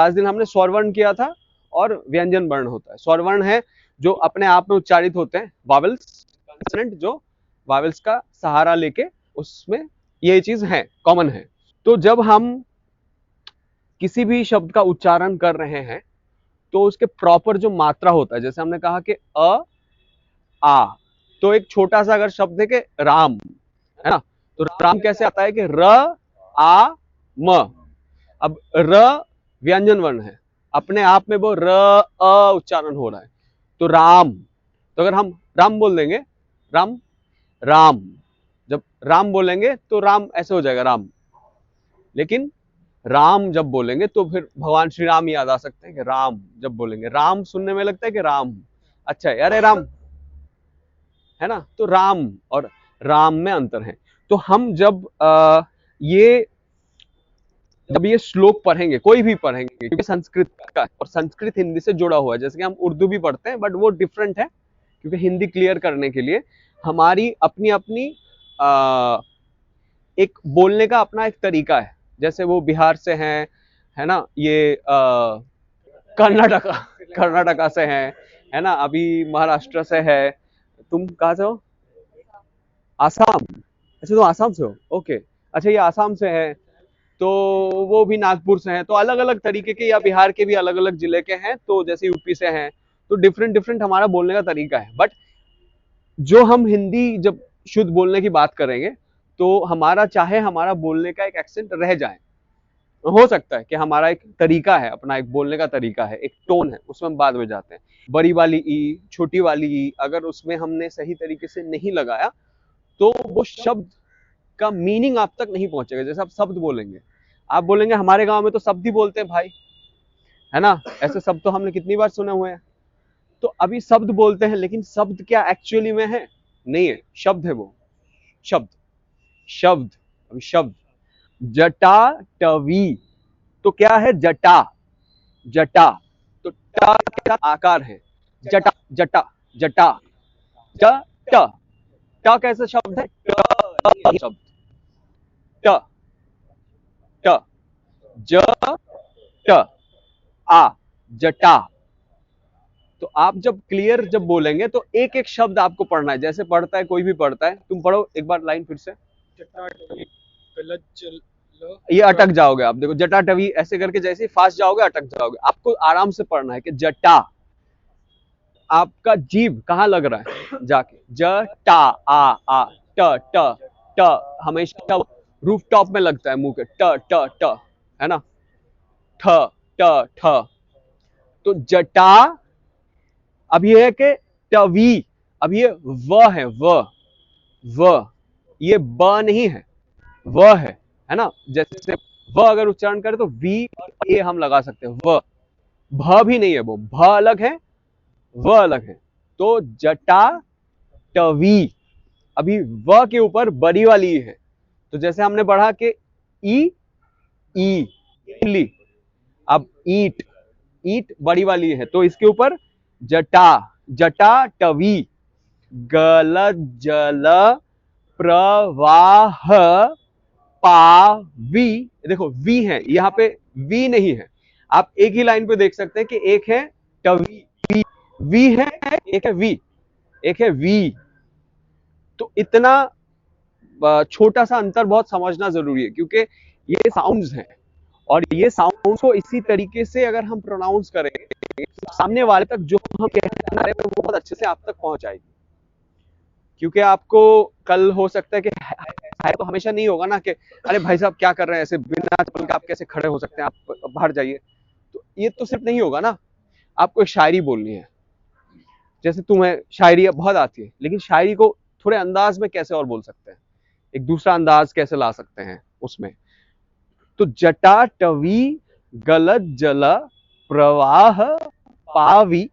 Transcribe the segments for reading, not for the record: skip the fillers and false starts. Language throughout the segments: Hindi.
लास्ट दिन हमने स्वर वर्ण किया था और व्यंजन वर्ण होता है। स्वर वर्ण है जो अपने आप में उच्चारित होते हैं, वावेल्स, कंसोनेंट जो वावेल्स का सहारा लेके, उसमें ये चीज है, कॉमन है। तो जब हम किसी भी शब्द का उच्चारण कर रहे हैं तो उसके प्रॉपर जो मात्रा होता है, जैसे हमने कहा कि अ आ, तो एक छोटा सा अगर शब्द है कि राम, है ना, तो राम कैसे आता है कि र आ म। अब र व्यंजन वर्ण है, अपने आप में वो र अ उच्चारण हो रहा है, तो राम। तो अगर हम राम बोल देंगे, राम राम, जब राम बोलेंगे तो राम ऐसे हो जाएगा राम। लेकिन राम जब बोलेंगे तो फिर भगवान श्री राम याद आ सकते हैं कि राम जब बोलेंगे, राम सुनने में लगता है कि राम, अच्छा अरे राम, है ना। तो राम और राम में अंतर है। तो हम जब ये श्लोक पढ़ेंगे, कोई भी पढ़ेंगे, क्योंकि संस्कृत का और संस्कृत हिंदी से जुड़ा हुआ है, जैसे कि हम उर्दू भी पढ़ते हैं बट वो डिफरेंट है, क्योंकि हिंदी क्लियर करने के लिए हमारी अपनी अपनी एक बोलने का अपना एक तरीका है। जैसे वो बिहार से हैं, है ना, ये कर्नाटका कर्नाटका से हैं, है ना, अभी महाराष्ट्र से है। तुम कहाँ से हो? आसाम। अच्छा तुम आसाम से हो, ओके। अच्छा ये आसाम से है, तो वो भी नागपुर से हैं, तो अलग अलग तरीके के, या बिहार के भी अलग अलग जिले के हैं, तो जैसे यूपी से हैं, तो डिफरेंट डिफरेंट हमारा बोलने का तरीका है। बट जो हम हिंदी जब शुद्ध बोलने की बात करेंगे तो हमारा, चाहे हमारा बोलने का एक एक्सेंट रह जाए, हो सकता है कि हमारा एक तरीका है, अपना एक बोलने का तरीका है, एक टोन है, उसमें हम बाद में जाते हैं। बड़ी वाली ई, छोटी वाली ई, अगर उसमें हमने सही तरीके से नहीं लगाया तो वो शब्द का मीनिंग आप तक नहीं पहुंचेगा। जैसे आप शब्द बोलेंगे, आप बोलेंगे हमारे गांव में तो शब्द ही बोलते हैं भाई, है ना, ऐसे शब्द तो हमने कितनी बार सुने हुए हैं। तो अभी शब्द बोलते हैं, लेकिन शब्द क्या एक्चुअली में है? नहीं है, शब्द है वो, शब्द, शब्द, अभी शब्द जटा टवी, तो क्या है? जटा, जटा, तो टा का आकार है, जटा, जटा, जटा, ट, ट, ट कैसा शब्द है? ट शब्द, ट, ट, ज, ट, आ, जटा। तो आप जब क्लियर जब बोलेंगे तो एक एक शब्द आपको पढ़ना है, जैसे पढ़ता है कोई भी पढ़ता है। तुम पढ़ो एक बार लाइन फिर से। ये अटक जाओगे आप, देखो जटाटवी ऐसे करके, जैसे ही फास्ट जाओगे अटक जाओगे। आपको आराम से पढ़ना है कि जटा, आपका जीभ कहाँ लग रहा है जाके, जटा, आ ट, ट, ट हमेशा रूफ टॉप में लगता है मुंह के, ट ट ट, है ना, ठ, ट, ठ। तो जटा, अब ये है कि टवी, अब ये व है, व, ये ब नहीं है, व है ना। जैसे व अगर उच्चारण करें तो वी और ए हम लगा सकते हैं, व, भ भी नहीं है, वो भ अलग है, व अलग है। तो जटा टवी, अभी व के ऊपर बड़ी वाली है, तो जैसे हमने पढ़ा कि ई, ई, इडली, अब ईट, ईट बड़ी वाली है, तो इसके ऊपर जटा, जटा टवी, गल जल प्रवाह पावी, देखो वी है यहाँ पे, वी नहीं है। आप एक ही लाइन पे देख सकते हैं कि एक है टवी, वी है, एक है वी, एक है वी। तो इतना छोटा सा अंतर बहुत समझना जरूरी है, क्योंकि ये साउंड्स हैं, और ये साउंड्स को इसी तरीके से अगर हम प्रोनाउंस करेंगे तो सामने वाले तक जो हम कहना रहे हैं वो बहुत अच्छे से आप तक पहुंच जाएगी। क्योंकि आपको कल हो सकता है कि है तो हमेशा नहीं होगा ना कि अरे भाई साहब क्या कर रहे हैं, ऐसे बिना चप्पल के आप कैसे खड़े हो सकते हैं, आप बाहर जाइए। तो ये तो सिर्फ नहीं होगा ना, आपको एक शायरी बोलनी है, जैसे तुम्हें शायरी बहुत आती है, लेकिन शायरी को थोड़े अंदाज में कैसे और बोल सकते हैं, एक दूसरा अंदाज कैसे ला सकते हैं उसमें। तो जटा टवी गलत जल प्रवाह पावी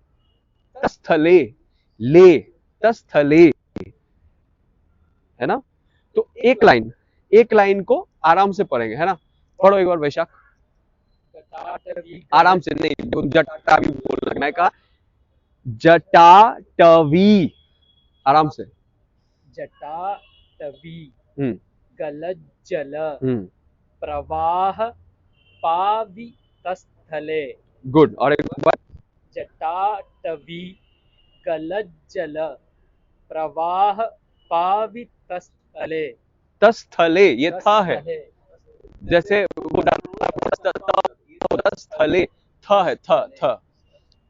तस्थले, ले, तस्थले, है ना। तो एक लाइन, एक लाइन को आराम से पढ़ेंगे, है ना। पढ़ो एक बार वैशाख, आराम से, नहीं जटा भी बोलना, मैं कहा जटा टवी, आराम से, जटा टवी हम्म, गलत जल प्रवाह पावितस्थले, स्थले गुड। और एक बार, जटाटवी गलज्जल प्रवाह पावितस्थले। तस्थले, ये था है, तस्थले जैसे वो तस्थले, थ है, थ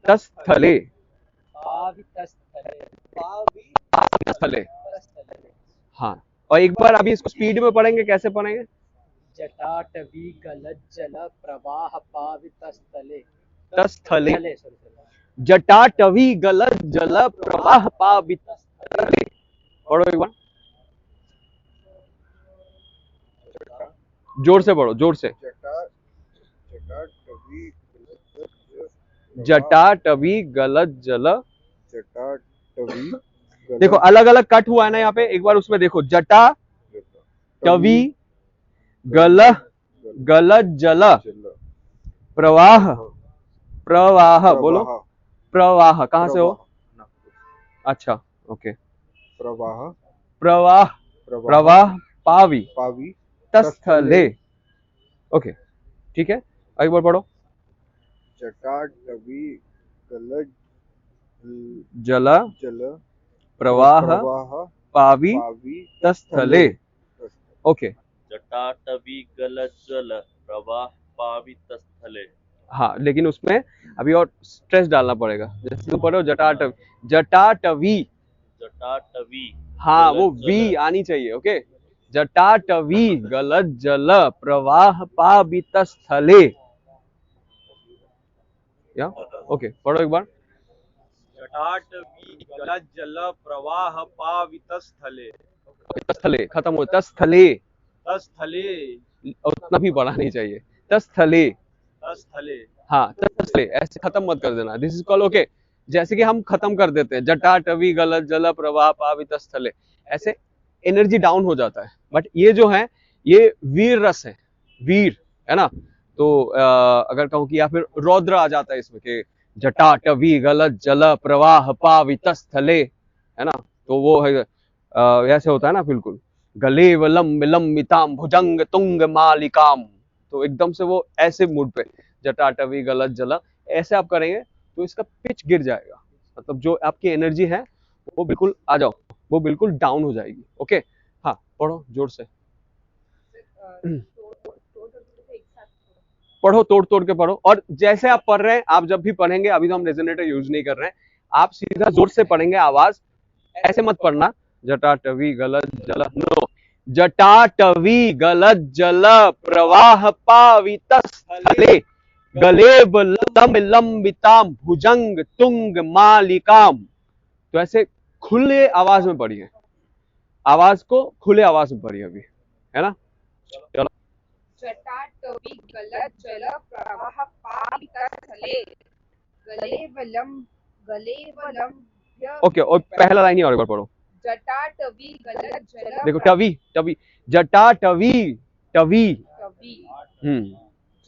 तस्थले, पावितस्थले तस्थले। तस्थले। हाँ, और एक बार अभी इसको स्पीड में पढ़ेंगे, कैसे पढ़ेंगे? जटाटवी गलज्जल प्रवाह पावितस्थले। तस्थले, स्थले, सॉरी जटाटवी गलत जल प्रवाह पावित स्थले। पढ़ो एक बार, जोर से पढ़ो, जोर से। जटाटवी गलत जल, देखो अलग अलग कट हुआ है ना यहाँ पे, एक बार उसमें देखो, जटा टवी गल गलत जल प्रवाह, प्रवाह बोलो, प्रवाह कहाँ से हो? अच्छा, ओके, प्रवाह प्रवाह, प्रवाह पावी पावी तस्थले। ओके, ठीक है, एक बार पढ़ो, जटाटवी गलज जल जल प्रवाह प्रवाह पावी पावी तस्थले। ओके, जटाटवी गलज्जल प्रवाह पावितस्थले। हाँ, लेकिन उसमें अभी और स्ट्रेस डालना पड़ेगा, जैसे तुम पढ़ो जटाटवी, जटाटवी, जटाटवी हाँ वो गलज्जल। वी आनी चाहिए। ओके, जटाटवी गलत जल प्रवाह पावित स्थले। या ओके, पढ़ो एक बार, जटाटवी गलज्जल प्रवाह पावितस्थले। तस्थले खत्म हो, तस्थले, तस्थले उतना भी बड़ा नहीं चाहिए, तस्थले, तस्थले हाँ तस्थले, ऐसे खत्म मत कर देना, दिस इज कॉल ओके। जैसे कि हम खत्म कर देते हैं, जटाटवी गलत जल प्रवाह पावित स्थले, ऐसे एनर्जी डाउन हो जाता है। बट ये जो है, ये वीर रस है, वीर है ना, तो अगर कहूँ कि, या फिर रौद्र आ जाता है इसमें कि जटाटवी गलत जल प्रवाह पावित स्थले, है ना, तो वो है ऐसे होता है ना, बिल्कुल, गलेव लंब लंबिताम भुजंग तुंग मालिकाम, तो एकदम से वो ऐसे मूड पे, जटाटवी गलत जल, ऐसे आप करेंगे तो इसका पिच गिर जाएगा, मतलब जो आपकी एनर्जी है वो बिल्कुल आ जाओ, वो बिल्कुल डाउन हो जाएगी। ओके, हाँ पढ़ो जोर से, पढ़ो, तोड़ तोड़ के पढ़ो, और जैसे आप पढ़ रहे हैं, आप जब भी पढ़ेंगे, अभी तो हम रेजोनेटर यूज नहीं कर रहे हैं, आप सीधा जोर से पढ़ेंगे, आवाज ऐसे मत पढ़ना, जटाटवी गलत जल, नो, जटाटवी गलत जल प्रवाह पावित स्थले गलेब लंबिताम भुजंग तुंग मालिकाम, तो ऐसे खुले आवाज में पढ़िए, आवाज को खुले आवाज में पढ़िए अभी, है ना, चलो। जटाटवी गलत जल प्रवाह पावितस्थले गलेवलम ओके, और पहला लाइन ही और एक बार पढ़ो, जटाटवी गलत जल देखो, टवी टवी, जटाटवी टवी, टवी टवी,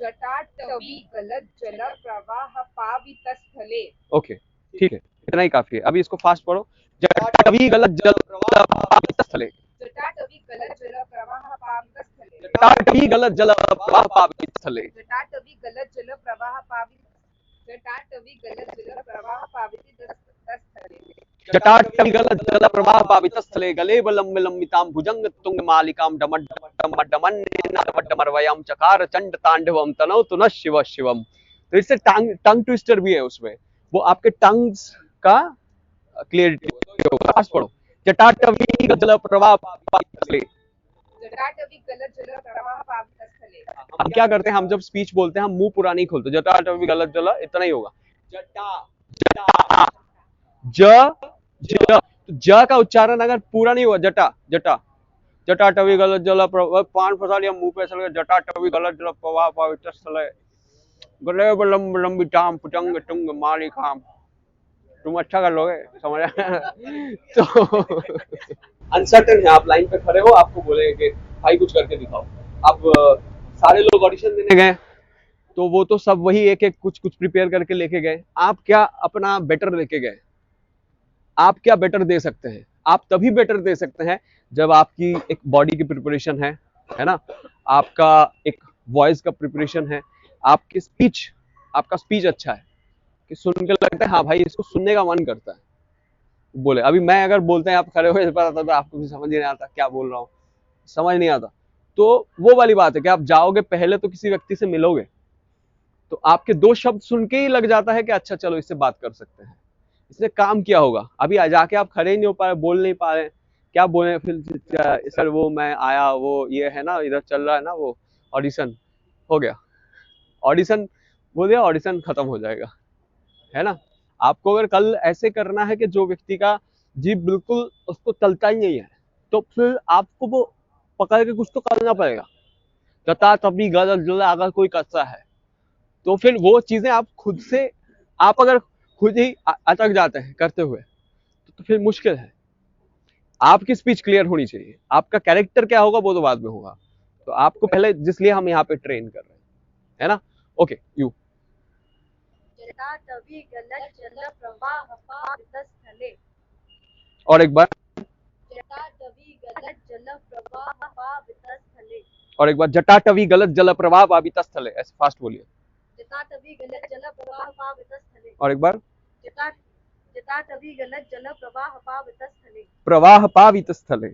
जटाटवी गलत जल प्रवाह पावितस्थले। ओके, ठीक है, इतना ही काफी है, अभी इसको फास्ट पढ़ो, जटाटवी गलत जल प्रवाह पावित स्थले, जटाटवी गलत जल प्रवाह पावितस्थले जटाटवी गलत जल प्रवाह पावित स्थले, जटाटवी गलत जल प्रवाह जटाटवी गलत जल प्रवाह पावितस्थले जटाटवी गलत जल प्रवाह पावित स्थले गलेब लंबिताम भुजंग तुंग मालिकाम डमड डमड डमरवयम चकार चंड तांडवम तनौ तुन शिव शिवम। तो इससे टंग ट्विस्टर भी है उसमें, वो आपके टंग्स का क्लियरिटी होगा। फास्ट पढ़ो, जटाटवी जल प्रवाह पावित स्थले। जटाटवी गलत जल प्रवाह पावितस्थले। हम क्या करते हैं, हम जब स्पीच बोलते हैं, हम मुंह पूरा नहीं खोलते, जटाटवी गलत जल, इतना ही होगा, ज ज, ज का उच्चारण अगर पूरा नहीं हुआ, जटा जटा, जटाटवी गलत जल पान फंसा लिया मुंह पे, ऐसा लगा जटाटवी गलत जल प्रवाह पावित स्थले गलेब लंबिताम भुजंग तुंग मालिकाम, तुम अच्छा कर लोगे, समझ तो अनसर्टेन है, आप लाइन पे खड़े हो, आपको बोलेंगे कि भाई कुछ करके दिखाओ। अब सारे लोग ऑडिशन देने गए, तो वो तो सब वही एक एक कुछ कुछ प्रिपेयर करके लेके गए, आप क्या अपना बेटर लेके गए? आप क्या बेटर दे सकते हैं? आप तभी बेटर दे सकते हैं जब आपकी एक बॉडी की प्रिपरेशन है ना, आपका एक वॉइस का प्रिपरेशन है, आपकी स्पीच आपका स्पीच अच्छा है कि सुन के लगता है हाँ भाई इसको सुनने का मन करता है, बोले। अभी मैं अगर बोलते हैं आप खड़े हुए पता था तो आपको भी समझ ही नहीं आता क्या बोल रहा हूँ, समझ नहीं आता। तो वो वाली बात है कि आप जाओगे पहले तो किसी व्यक्ति से मिलोगे तो आपके 2 शब्द सुन के ही लग जाता है कि अच्छा चलो इससे बात कर सकते हैं, इसने काम किया होगा। अभी जाके आप खड़े ही नहीं हो पा रहे, बोल नहीं पा रहे, क्या बोले फिर सर वो मैं आया वो ये है ना इधर चल रहा है ना वो ऑडिशन हो गया, ऑडिशन बोल दिया ऑडिशन खत्म हो जाएगा, है ना। आपको अगर कल ऐसे करना है कि जो व्यक्ति का जीभ बिल्कुल उसको चलता ही नहीं है तो फिर आपको वो पकड़ के कुछ तो करना पड़ेगा। तथा तभी गलत जो अगर कोई करता है तो फिर वो चीजें आप खुद से, आप अगर खुद ही अटक जाते हैं करते हुए तो फिर मुश्किल है। आपकी स्पीच क्लियर होनी चाहिए, आपका कैरेक्टर क्या होगा वो तो बाद में होगा, तो आपको पहले जिसलिए हम यहाँ पे ट्रेन कर रहे हैं, है ना। Okay you. जटाटवी गलत जल प्रवाह पावितस्थले। और एक बार, जटाटवी गलत जल प्रवाह पावितस्थले। और एक बार, जटाटवी गलत जल प्रवाह पावितस्थले, ऐसे फास्ट बोलिए। जटाटवी गलत जल प्रवाह पावितस्थले। और एक बार, जटाटवी गलत जल प्रवाह पावितस्थले। प्रवाह पावितस्थले।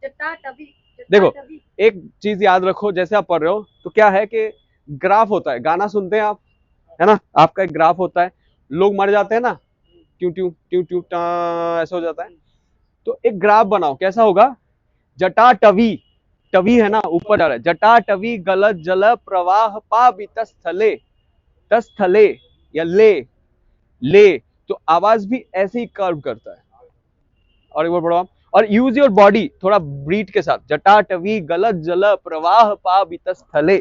जटाटवी देखो एक चीज याद रखो, जैसे आप पढ़ रहे हो तो क्या है कि ग्राफ होता है, गाना सुनते हैं आप, है ना, आपका एक ग्राफ होता है, लोग मर जाते हैं ना, ट्यू ट्यू ट्यू ट्यू ऐसा हो जाता है। तो एक ग्राफ बनाओ, कैसा होगा, जटाटवी, टवी है ना ऊपर जा रहा है, जटाटवी गलत जल प्रवाह पावितस्थले, तस्थले या ले, तो आवाज भी ऐसे ही कर्व करता है। और एक बार पढ़ो आप, और यूज योर बॉडी थोड़ा ब्रीथ के साथ, जटाटवी गलत जल प्रवाह पावितस्थले।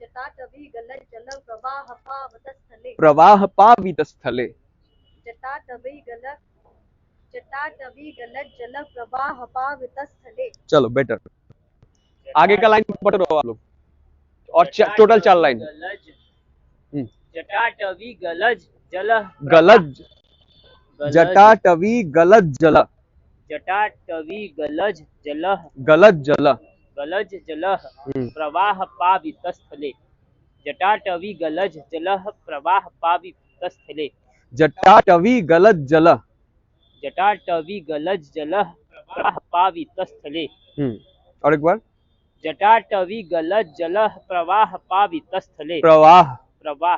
जटाटवी गलत जल प्रवाह पावितस्थले। प्रवाह पावितस्थले। जटाटवी गलत जल प्रवाह पावितस्थले। चलो बेटर, आगे का लाइन पढ़ रहे हो आप लोग, और टोटल 4 लाइन। जटाटवी गलज जल गलज, जटाटवी गलत जल, जटाटवी गलज जल गलत जल, गलज जल प्रवाह पावितस्थले। जटाटवी गलज जल प्रवाह पावितस्थले। जटाटवी गलत जल, जटाटवी गलज जल प्रवाह पावितस्थले। और एक बार, जटाटवी गलज जल प्रवाह पावितस्थले। प्रवाह प्रवाह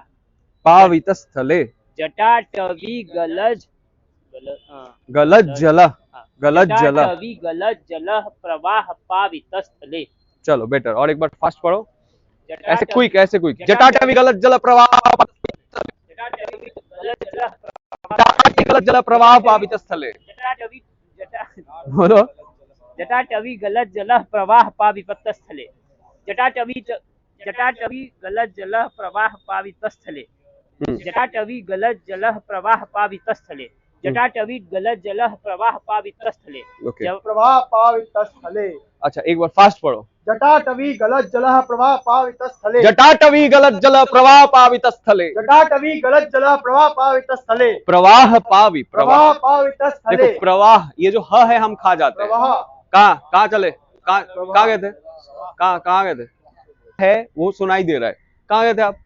पावितस्थले। जटाटवी गलज गलत जल, गलत जल, जटाटवी गलज जल प्रवाह पावितस्थले। चलो बेटर, और एक बार फास्ट पढ़ो, ऐसे क्विक, ऐसे क्विक, जटाटवी गलत जल प्रवाह, जटाटवी गलज जल गलत जल प्रवाह पावितस्थले। बोलो, जटाटवी गलज जल प्रवाह पावितस्थले। जटाटवी गलज जल प्रवाह पावितस्थले। जटाटवी गलज जल प्रवाह पावितस्थले। जटाटवी गलज जल प्रवाह पावितस्थले। प्रवाह पावितस्थले। अच्छा एक बार फास्ट पढ़ो, जटाटवी गलत जलः प्रवाह पावितस्थले। जटाटवी गलत जल प्रवाह पावितस्थले। जटाटवी गलत जलः प्रवाह पावितस्थले। प्रवाह पावि, प्रवाह पावितस्थले। देखो प्रवाह, ये जो ह है हम खा जाते हैं, प्रवाह कहाँ चले, कहाँ गए थे, कहाँ गए थे, है वो सुनाई दे रहा है, कहाँ गए थे आप,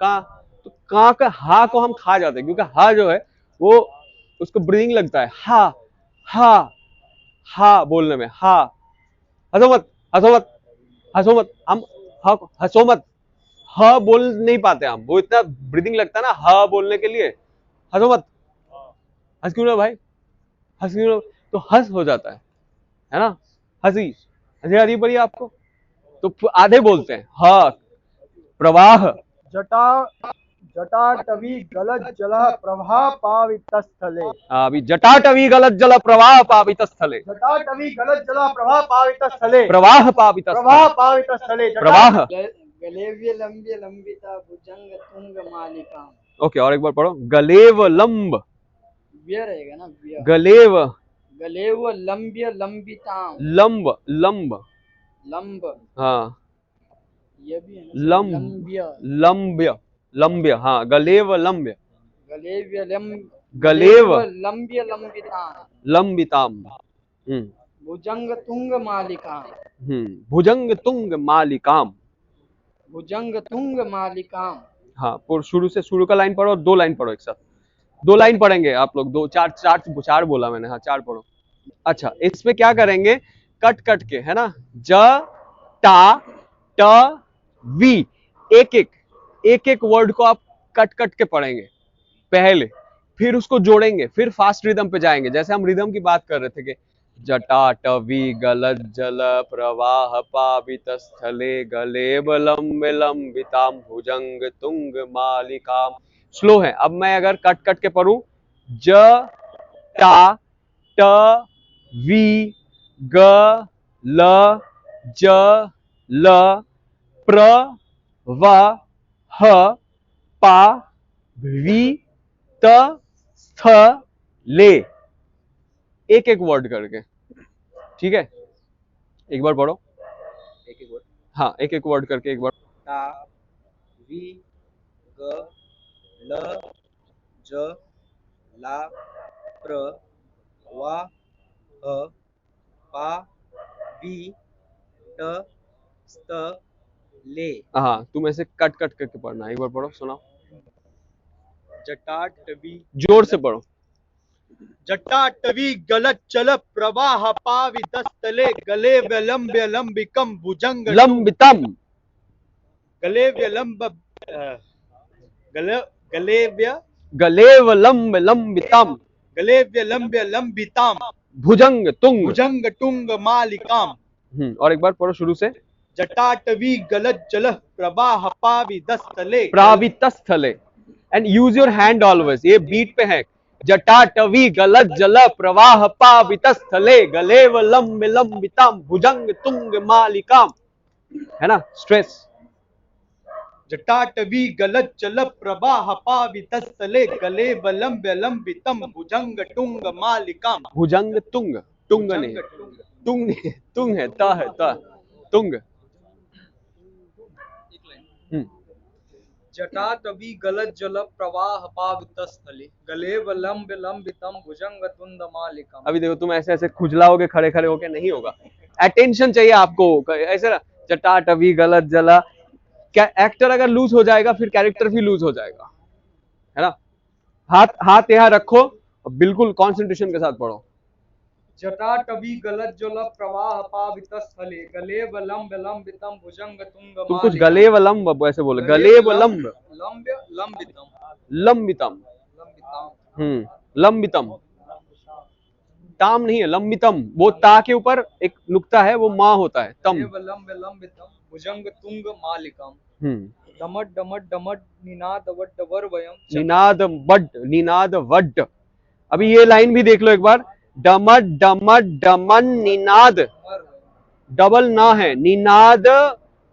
कहाँ, तो कहाँ का हा को हम खा जाते हैं, क्योंकि हा जो है वो उसको ब्रीदिंग लगता है, हा हा हा बोलने में, हा, हंसो मत, हंसो मत, हंसो मत, हम हंसो मत, ह बोल नहीं पाते हम, वो इतना ब्रीदिंग लगता है ना ह बोलने के लिए, हंसो मत, हंस क्यों ना भाई, हंस क्यों ना, तो हंस हो जाता है ना, हंसी, हंसी आ रही पड़ी आपको, तो आधे बोलते हैं ह, प्रवाह, जटाटवी गलत जलः प्रवाह पावितस्थले। अभी जटाटवी गलत जल प्रवाह पावितस्थले। जटाटवी गलत जलः प्रवाह पावितस्थले। प्रवाह पावितस्थले। प्रवाह पावितस्थले। प्रवाह। गलेव्य लंब्य लंबिता भुजंग तुंग मालिका। ओके, और एक बार पढ़ो, गलेव लंब, व्य रहेगा ना, व्य, गलेव, गलेव लंब्य लंबिताम, लंब, लंब, लंब, हाँ, ये भी है ना, लंब, लंब्य, लंब्य, लंब्य, हाँ, गलेव लंब्य, गलेव्य गलेव लंब्य लंबिताम, लंबिताम, भुजंग तुंग मालिका, भुजंग तुंग मालिकाम, भुजंग तुंग मालिकाम। हाँ, शुरू का लाइन पढ़ो और 2 लाइन पढ़ो एक साथ। 2 लाइन पढ़ेंगे आप लोग, 2 4 4 4 बोला मैंने, हाँ 4 पढ़ो। अच्छा, इसमें क्या करेंगे, कट कट के, है ना, ज टा ट वी, एक एक वर्ड को आप कट कट के पढ़ेंगे पहले, फिर उसको जोड़ेंगे, फिर फास्ट रिदम पे जाएंगे। जैसे हम रिदम की बात कर रहे थे कि जटा टवी गलत जल प्रवाह पावित स्थले गलेब लंबे लंबिताम भुजंग तुंग मालिकाम। स्लो है। अब मैं अगर कट कट के पढ़ूं, ज टा ट वी ग ल ज ल प्र व ह पा वी त स्थ ले, एक एक वर्ड करके, ठीक है। एक बार पढ़ो, एक एक वर्ड। हाँ एक एक वर्ड करके एक बार। टा वी ग ल ज ला प्र वा ह पा वी ट स्त ले। हाँ, तुम ऐसे कट कट करके पढ़ना। एक बार पढ़ो, सुनाओ, जटाटवी जोर से पढ़ो। जटाटवी गलत जल प्रवाह पावितस्थले गले विलंब्य लंबिकम भुजंग लंबितम, गले विलंब गले गलेव्य गलेव लंब लंबितम गलेव्य लंब्य लंबिताम भुजंग तुंग। भुजंग टुंग मालिकाम। और एक बार पढ़ो शुरू से। जटाटवी गलत जल प्रवाह पावितस्थले प्रावित स्थले, and use your hand always, ये बीट पे है। जटाटवी गलत जल प्रवाह पावित स्थले गलेव लंब लंबिताम भुजंग तुंग मालिकाम, है ना, स्ट्रेस। जटाटवी गलत जल प्रवाह पावितस्थले गले विलंब्य लंबितम भुजंग टुंग मालिकाम। भुजंग तुंग, टुंग नहीं, तुंग नहीं, तुंग है, ता है, ता, तुंग। जटाटवी गलत जल प्रवाह पावित स्थले गले लंब लंबितम भुजंग तुंग मालिकाम। अभी देखो, तुम ऐसे ऐसे खुजलाओगे खड़े खड़े होके, नहीं होगा। अटेंशन चाहिए आपको, ऐसे ना, जटाटवी गलत जला, क्या एक्टर अगर लूज हो जाएगा फिर कैरेक्टर भी लूज हो जाएगा, है ना। हाथ यहाँ रखो और बिल्कुल कॉन्सेंट्रेशन के साथ पढ़ो। जटाटवी गलत जल प्रवाह पावित स्थले गले लंब लंबितम भुजंग तुंग तुम कुछ गले वलंब ऐसे बोले, गले वलंब लंब लंबितम लंबितम, लंबितम लंबितम, ताम नहीं है, लंबितम, वो ता के ऊपर एक नुक्ता है, वो माँ होता है, तम। लंब लंबितम भुजंग तुंग मालिकाम। हम्म डमट डमट डमट निनाद वट वर वयम निनाद वड, निनाद वड। अभी ये लाइन भी देख लो एक बार, डमट डमट डमन निनाद, डबल ना है, निनाद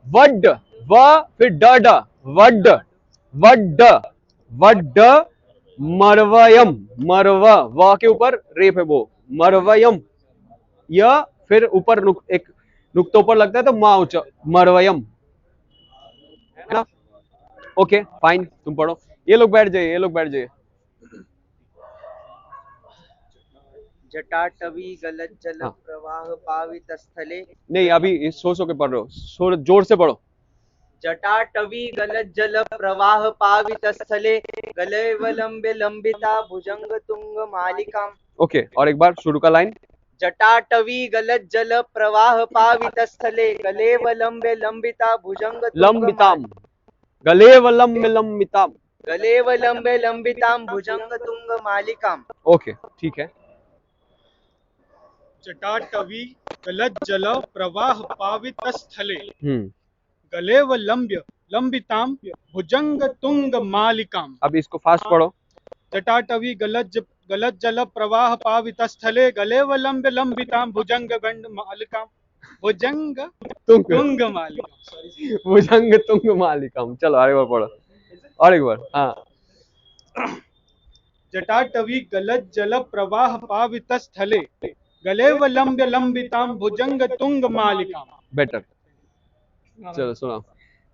वड, व फिर ड ड, वड वड वड मरवयम, मरव, व के ऊपर रेप है वो, मरवयम, या फिर ऊपर एक नुक्तों पर लगता है तो माँ उच्च, मरवयम, है ना। ओके फाइन, तुम पढ़ो। ये लोग बैठ जाइए, ये लोग बैठ जाइए। जटाटवी गलत जल हाँ। प्रवाह पावित स्थले नहीं, अभी सो के पढ़ रहे हो, जोर से पढ़ो। जटाटवी गलत जल प्रवाह पावित स्थले गले लंबे लंबिता भुजंग तुंग मालिकाम। ओके, और एक बार शुरू का लाइन। जटाटवी गलत जल प्रवाह पावित स्थले गले लंबे लंबिता भुजंग तुंग लंबिताम, गले वलंब लंबिताम। गले लंबे लंबिताम भुजंग तुंग मालिकाम। ओके, ठीक है। जटाटवी गलत जल प्रवाह पावितस्थले हम्म गले व लंब्य लंबिताम भुजंग तुंग मालिकाम। अब इसको फास्ट पढ़ो। जटाटवी गलत जल प्रवाह पावितस्थले गले व लंब्य लंबिताम भुजंग गंड मालिकाम। भुजंग तुंग, तुंग मालिकाम। भुजंग तुंग मालिकाम। चलो और एक बार पढ़ो, और एक बार। हाँ, जटाटवी गलत जल प्रवाह पावितस्थले गले व लंब्य लंबिताम भुजंग तुंग मालिकाम। बेटर। चलो सुनाओ।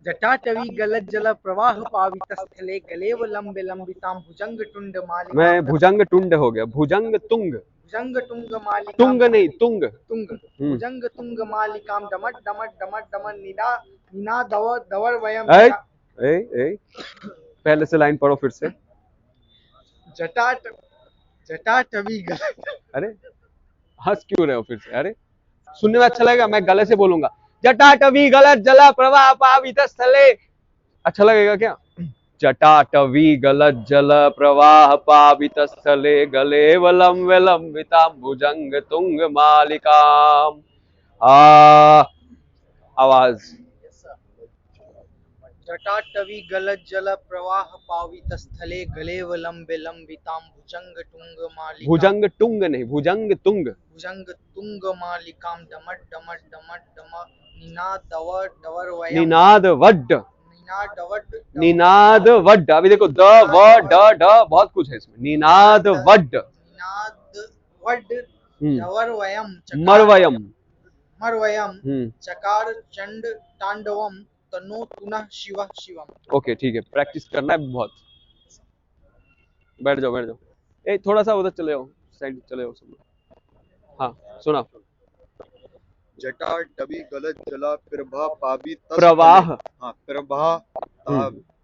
जटाटवी गलज्जल प्रवाह पावितस्थले गलेव लंबे लंबितां भुजंग टुंड मालिकां मैं भुजंग टुंड हो गया, भुजंग तुंग, भुजंग तुंग मालिकां तुंग नहीं तुंग। तुंग भुजंग तुंग मालिकां डमट डमट डमट डमट निना दवर वयम ए, ए, पहले से लाइन पढ़ो फिर से। जटाटवी अरे हंस क्यों रहे हो फिर से? अरे सुनने में अच्छा लगेगा, मैं गले से बोलूंगा। जटाटवी गलत जल प्रवाह पावित स्थले, अच्छा लगेगा क्या? जटाटवी गलत जल प्रवाह पावित स्थले गलेवलम विलंबितां भुजंग तुंग मालिकाम। आवाज। जटाटवी गलज्जल प्रवाह पावितस्थले गलेव लंबे लंबितां भुजंग टुंग मालिकां भुजंग टुंग नहीं, भुजंग तुंग। भुजंग तुंग मालिकां डमट डमट डमट डम निनादवर वयम निनाद वड्ड, निनादवड निनाद वड्ड। अभी देखो द व ड ड बहुत कुछ है इसमें। निनाद वड्ड, निनादवड दवर वयम मरवयम। मरवयम चकार चंड तांडवम तनो तुनः शिवः शिवम। ओके ठीक है, प्रैक्टिस करना है बहुत। बैठ जाओ बैठ जाओ। ए थोड़ा सा उधर चले जाओ, साइड चले जाओ सब लोग। हाँ सुना। जटाटवी गलत जला प्रभा पावी प्रवाह, हाँ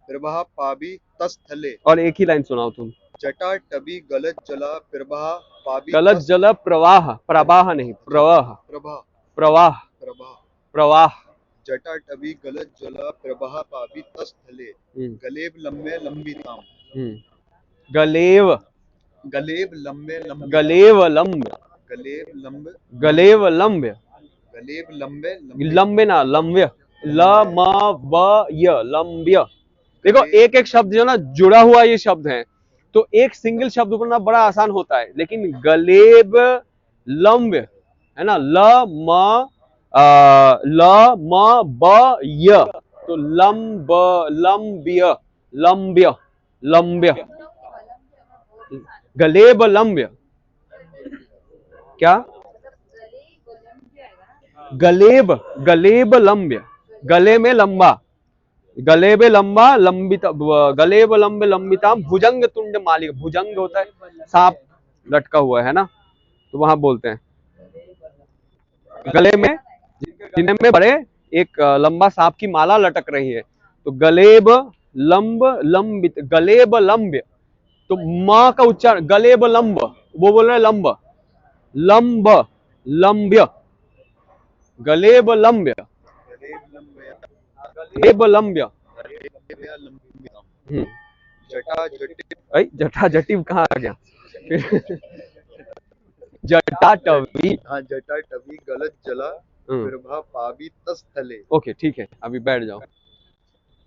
प्रभा पावी तस्थले। और एक ही लाइन सुनाओ तुम। जटाटवी गलत जला प्रभा पावी गलत जल प्रवाह, प्रवाह नहीं प्रवाह, प्रभा प्रवाह प्रभा प्रवाह। जटाटवी गलत जला प्रभा पावी तस्थले गलेब लंबे लंबिताम। गलेव, गलेब लंबे लंबे गलेव लंब, गलेब लंबे गलेव लंब्य, गलेब लंबे लंबे ना लंब्य, ल म ब य लंब्य। देखो एक एक शब्द जो ना जुड़ा हुआ ये शब्द है, तो एक सिंगल शब्द पढ़ना बड़ा आसान होता है, लेकिन गलेब लंब्य है ना, ल म ब य, तो लंब लंब्य लंब्य लंब्य, गलेब लंब्य। क्या? गलेब, गलेब लंब्य, गले में लंबा, गलेब लंबा लंबित, गलेब लंबे लंबिता भुजंग तुंड मालिक। भुजंग होता है सांप लटका हुआ है ना, तो वहां बोलते हैं गले में, जिन्हें में बड़े एक लंबा सांप की माला लटक रही है, तो गलेब लंब लंबित, गलेब लंब्य। तो मां का उच्चारण गलेब लंब, वो बोल रहे हैं लंब, लंब लंब्य, गलेब लंब्य, गलेब लंब्य। जटा जटिव कहाँ आ गया? जटाटवी, हाँ जटाटवी गलत जला प्रभा पावी तस्थले। ओके ठीक है, अभी बैठ जाओ,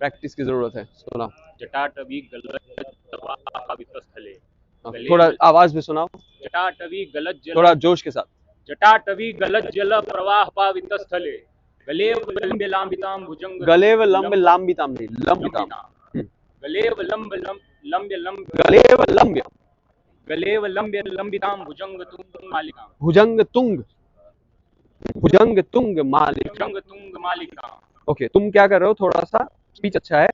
प्रैक्टिस की जरूरत है। सुना। जटाटवी गलत स्थले, थोड़ा आवाज में सुनाओ, जटाटवी गलत जल, थोड़ा जोश के साथ। जटाटवी गलत जल प्रवाह पावित स्थले गलेव लंबे लांबितां भुजंग, गलेव लंब लांबिताम नहीं लंबिताम, गलेव लंब लंबे लंब, गलेव लंब्य, गलेव लंबे लंबितां भुजंग तुंग मालिकां, भुजंग तुंग, भुजंग तुंग मालिक, भुजंग तुंग मालिकां। ओके तुम क्या कर रहे हो? थोड़ा सा स्पीच अच्छा है।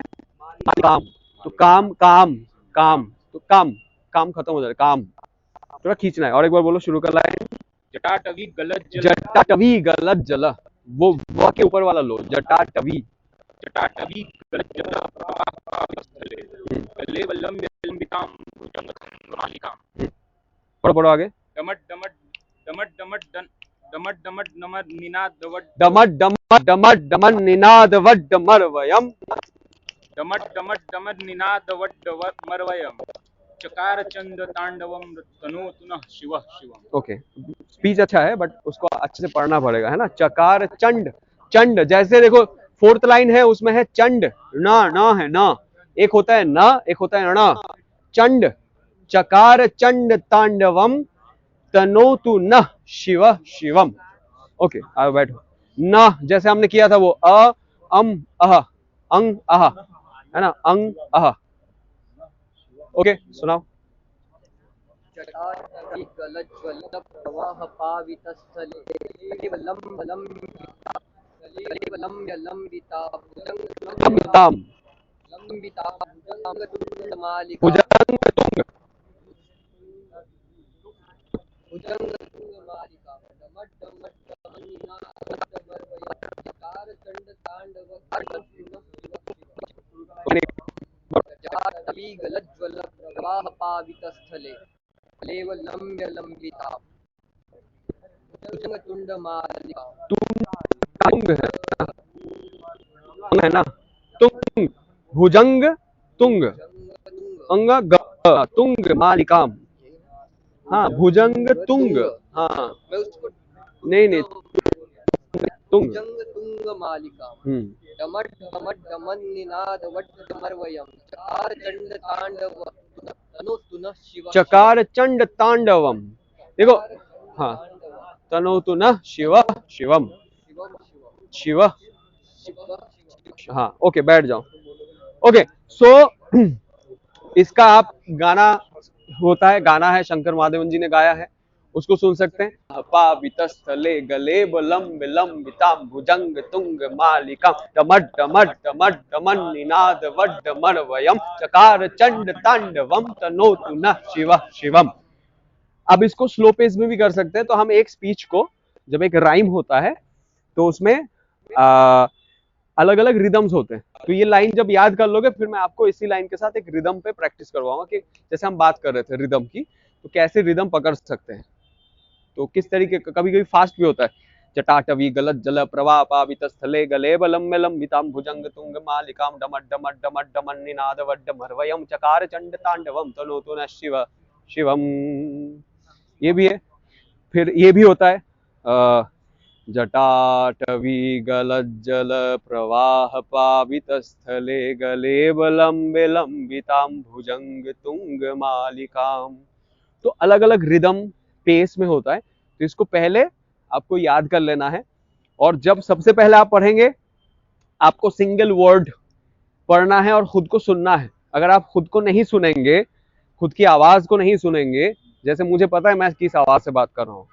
काम, तो काम काम काम, तो काम काम खत्म हो जाए, काम थोड़ा खींचना है। और एक बार बोलो, शुरू कर लाइन। जटाटवी गलत जल, जटाटवी गलत जल, वो व के ऊपर वाला लो, जटाटवी, जटाटवी गलत जल प्रवाह पावित स्थले गलेव लंबे लंबितां भुजंग तुंग मालिकां। पढ़ो पढ़ो आगे। डमट डमट डमट डमट डन डमट डमट नमर निनाद दवट, डमट डमट डमट डमन निनाद वड्ड मरवयम, डमट डमट डमट निनाद दवट मरवयम चकार चंद तांडवम तनो तुनः शिवः शिवम। ओके स्पीच अच्छा है, बट उसको अच्छे से पढ़ना पड़ेगा, है ना। चकार चंड, चंड जैसे देखो फोर्थ लाइन है उसमें है चंड, न है न, एक होता है न, एक होता है न। चंड, चकार चंड तांडवम तनोतु न शिव शिवम। ओके आओ बैठो। न जैसे हमने किया था वो अ अम अह अंग अह, है ना, अंग अह। ओके सुनाओ। जटाटवी गलत जल प्रवाह पावितस्थले गलेव लंब लंबितां गलेव लम्ब्य लम्बिता लम्बिताम लम्बिता भुजंगतुंडमालिका भुजंग भुजंगतुंडमालिका गलज्ज्वल प्रवाह पावित स्थले गलेव लम्ब्य लम्बिता भुजंगतुंडमालिका तुंग है ना, तुंग भुजंग तुंग अंग तुंग मालिकाम, हाँ भुजंग तुंग, हाँ मैं उसको नहीं तुंग भुजंगतुंग मालिका डमट डमट डमन निनाद वट डमरवयम चकार चंड तांडव तनु तुनः शिव चकार चंड तांडवम, देखो हाँ तनो तु न शिव शिवम शिव, हाँ ओके बैठ जाओ। ओके सो इसका आप गाना होता है, गाना है शंकर महादेवन जी ने गाया है, उसको सुन सकते हैं। पावितस्थले गलेब लंब लंबिताम भुजंग तुंग मालिकाम डमट डमट डमट डमन निनाद वड्ड मरवयम चकार चंड तांडवम तनोतु नः शिव शिवम। अब इसको स्लो पेस में भी कर सकते हैं। तो हम एक स्पीच को, जब एक राइम होता है तो उसमें अलग अलग रिदम्स होते हैं, तो ये लाइन जब याद कर लोगे फिर मैं आपको इसी लाइन के साथ एक रिदम पे प्रैक्टिस करवाऊंगा कि जैसे हम बात कर रहे थे रिदम की, तो कैसे रिदम पकड़ सकते हैं, तो किस तरीके का, कभी कभी फास्ट भी होता है। जटाटवी गलत जल प्रवाह पावित स्थले गलेब लम्ब्य लंबिताम भुजंग तुंग मालिकाम डमट डमट डमट डमन निनाद वड्ड मरवयम चकार चंड तांडवम तनोतु नः शिव शिवम। ये भी है। फिर ये भी होता है जटाटवी गलज्जल प्रवाह पावित स्थले गलेब लंबे लंबिताम भुजंग तुंग मालिकाम। तो अलग अलग रिदम पेस में होता है, तो इसको पहले आपको याद कर लेना है। और जब सबसे पहले आप पढ़ेंगे आपको सिंगल वर्ड पढ़ना है और खुद को सुनना है। अगर आप खुद को नहीं सुनेंगे, खुद की आवाज को नहीं सुनेंगे, जैसे मुझे पता है मैं किस आवाज से बात कर रहा हूँ,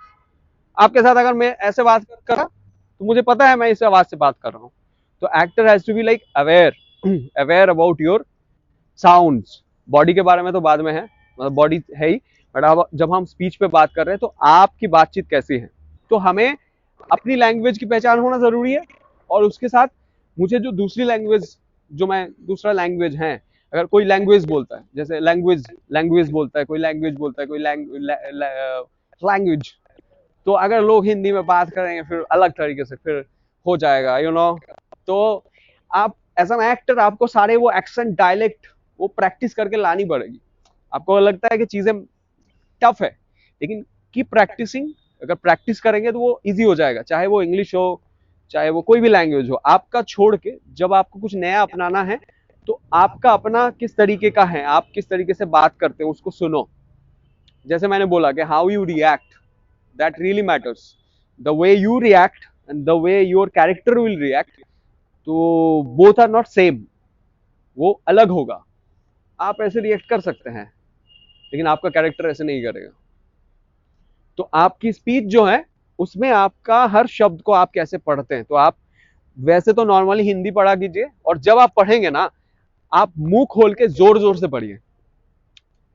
आपके साथ अगर मैं ऐसे बात कर रहा तो मुझे पता है मैं इस आवाज से बात कर रहा हूँ। तो actor has to be like aware about your sounds. Body के बारे में तो बाद में है, मतलब बॉडी है ही, बट जब हम स्पीच पे बात कर रहे हैं तो आपकी बातचीत कैसी है। तो हमें अपनी लैंग्वेज की पहचान होना जरूरी है, और उसके साथ मुझे जो दूसरी लैंग्वेज, जो मैं दूसरा लैंग्वेज है, अगर कोई लैंग्वेज बोलता है, जैसे लैंग्वेज बोलता है, कोई लैंग्वेज बोलता है, कोई लैंग्वेज, तो अगर लोग हिंदी में बात करेंगे फिर अलग तरीके से फिर हो जाएगा, यू नो। तो आप एज एन एक्टर आपको सारे वो एक्सेंट डायलेक्ट वो प्रैक्टिस करके लानी पड़ेगी। आपको लगता है कि चीजें टफ है, लेकिन कीप प्रैक्टिसिंग। अगर प्रैक्टिस करेंगे तो वो इजी हो जाएगा, चाहे वो इंग्लिश हो, चाहे वो कोई भी लैंग्वेज हो। आपका छोड़ के जब आपको कुछ नया अपनाना है तो आपका अपना किस तरीके का है, आप किस तरीके से बात करते हैं उसको सुनो। जैसे मैंने बोला कि how you react, that really matters. The way you react and the way your character will react, तो both are not same, वो अलग होगा। आप ऐसे रिएक्ट कर सकते हैं लेकिन आपका कैरेक्टर ऐसे नहीं करेगा। तो आपकी स्पीच जो है उसमें आपका हर शब्द को आप कैसे पढ़ते हैं, तो आप वैसे तो नॉर्मली हिंदी पढ़ा कीजिए, और जब आप पढ़ेंगे ना आप मुंह खोल के जोर जोर से पढ़िए।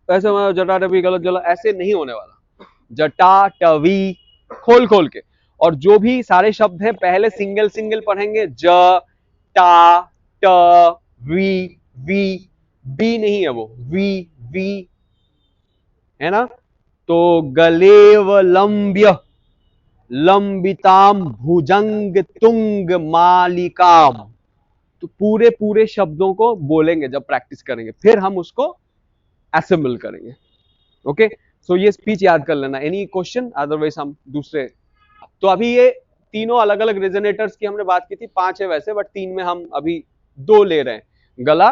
ऐसे जटाटवी गलत जला ऐसे नहीं होने वाला, जटाटवी खोल खोल के। और जो भी सारे शब्द हैं पहले सिंगल सिंगल पढ़ेंगे, ज टा ट वी वी, बी नहीं है वो, वी वी है ना। तो गलेव लंब्य लंबिताम भुजंग तुंग मालिकाम, तो पूरे पूरे शब्दों को बोलेंगे जब प्रैक्टिस करेंगे, फिर हम उसको असेंबल करेंगे। ओके सो ये स्पीच याद कर लेना। एनी क्वेश्चन, अदरवाइज हम दूसरे। तो अभी ये तीनों अलग अलग रेजोनेटर्स की हमने बात की थी, 5 है वैसे, बट 3 में हम अभी 2 ले रहे हैं, गला,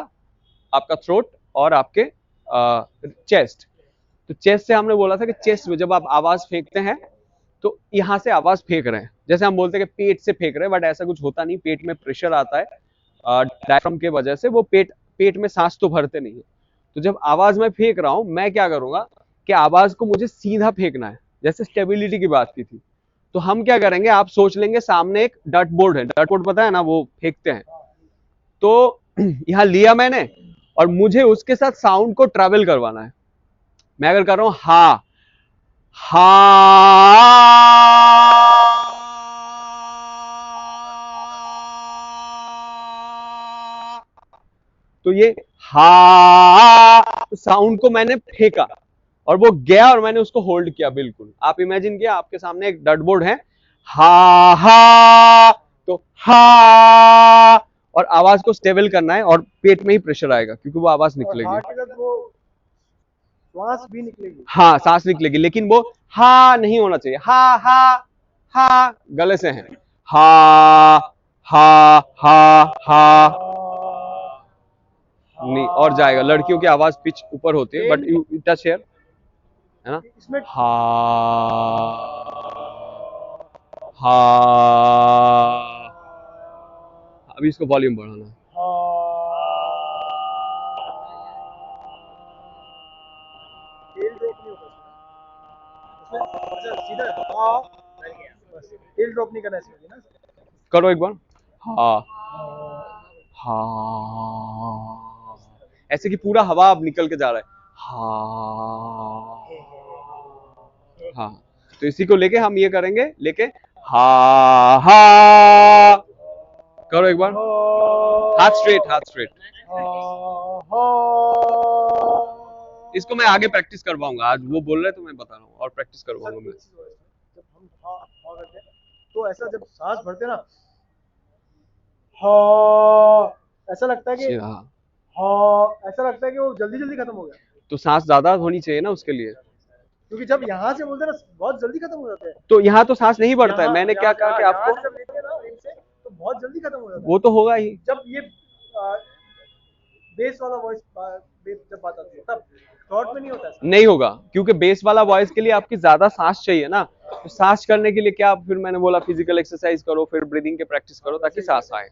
आपका थ्रोट और आपके चेस्ट। तो चेस्ट से हमने बोला था कि चेस्ट में जब आप आवाज फेंकते हैं तो यहां से आवाज फेंक रहे हैं, जैसे हम बोलते हैं कि पेट से फेंक रहे हैं, बट ऐसा कुछ होता नहीं। पेट में प्रेशर आता है डायफ्राम के वजह से, वो पेट में सांस तो भरते नहीं है। तो जब आवाज में फेंक रहा हूं, मैं क्या करूंगा कि आवाज को मुझे सीधा फेंकना है, जैसे स्टेबिलिटी की बात की थी। तो हम क्या करेंगे, आप सोच लेंगे सामने एक डट बोर्ड है, डट बोर्ड पता है ना, वो फेंकते हैं। तो यहां लिया मैंने और मुझे उसके साथ साउंड को ट्रैवल करवाना है। मैं अगर कर रहा हूं हा हा, तो ये हा साउंड को मैंने फेंका और वो गया और मैंने उसको होल्ड किया। बिल्कुल आप इमेजिन किया आपके सामने एक डट बोर्ड है, हा हा, तो हा, और आवाज को स्टेबल करना है और पेट में ही प्रेशर आएगा क्योंकि वो आवाज निकलेगी। श्वास भी निकलेगी। हाँ सांस निकलेगी, लेकिन वो हा नहीं होना चाहिए। हा हा हा गले से है, हा हा हा हा नहीं, और जाएगा। लड़कियों की आवाज पिच ऊपर होती है, बट यू टच हियर, है ना, इसमें हा हा। अभी इसको वॉल्यूम बढ़ाना है। टेल ड्रॉप नहीं होगा इसमें। अच्छा सीधा टेल ड्रॉप नहीं करना इसमें ना। करो एक बार, हा हा, ऐसे कि पूरा हवा अब निकल के जा रहा है, हा हाँ। तो इसी को लेके हम ये करेंगे, लेके हा हा, करो एक बार, हाथ स्ट्रेट, हाथ स्ट्रेट। इसको मैं आगे प्रैक्टिस करवाऊंगा, आज वो बोल रहे तो मैं बता रहा हूँ, और प्रैक्टिस करवाऊंगा मैं। जब हम हा करते हैं तो ऐसा जब सांस भरते हैं ना, हा ऐसा लगता है कि ऐसा लगता है कि वो जल्दी जल्दी खत्म हो गया। तो सांस ज्यादा होनी चाहिए ना उसके लिए, क्योंकि जब यहाँ से बोलते हैं ना बहुत जल्दी खत्म हो जाते हैं। तो यहाँ तो सांस नहीं बढ़ता है। मैंने क्या कहा कि आपको जब लेते हैं ना इनसे तो बहुत जल्दी खत्म हो जाता है। वो तो होगा ही। जब ये बेस वाला वॉइस जब बात आती है तब थॉट में नहीं होता है। नहीं होगा, क्योंकि बेस वाला वॉइस के लिए आपकी ज्यादा सांस चाहिए ना। तो सांस करने के लिए क्या, फिर मैंने बोला फिजिकल एक्सरसाइज करो, फिर ब्रीदिंग के प्रैक्टिस करो ताकि सांस आए।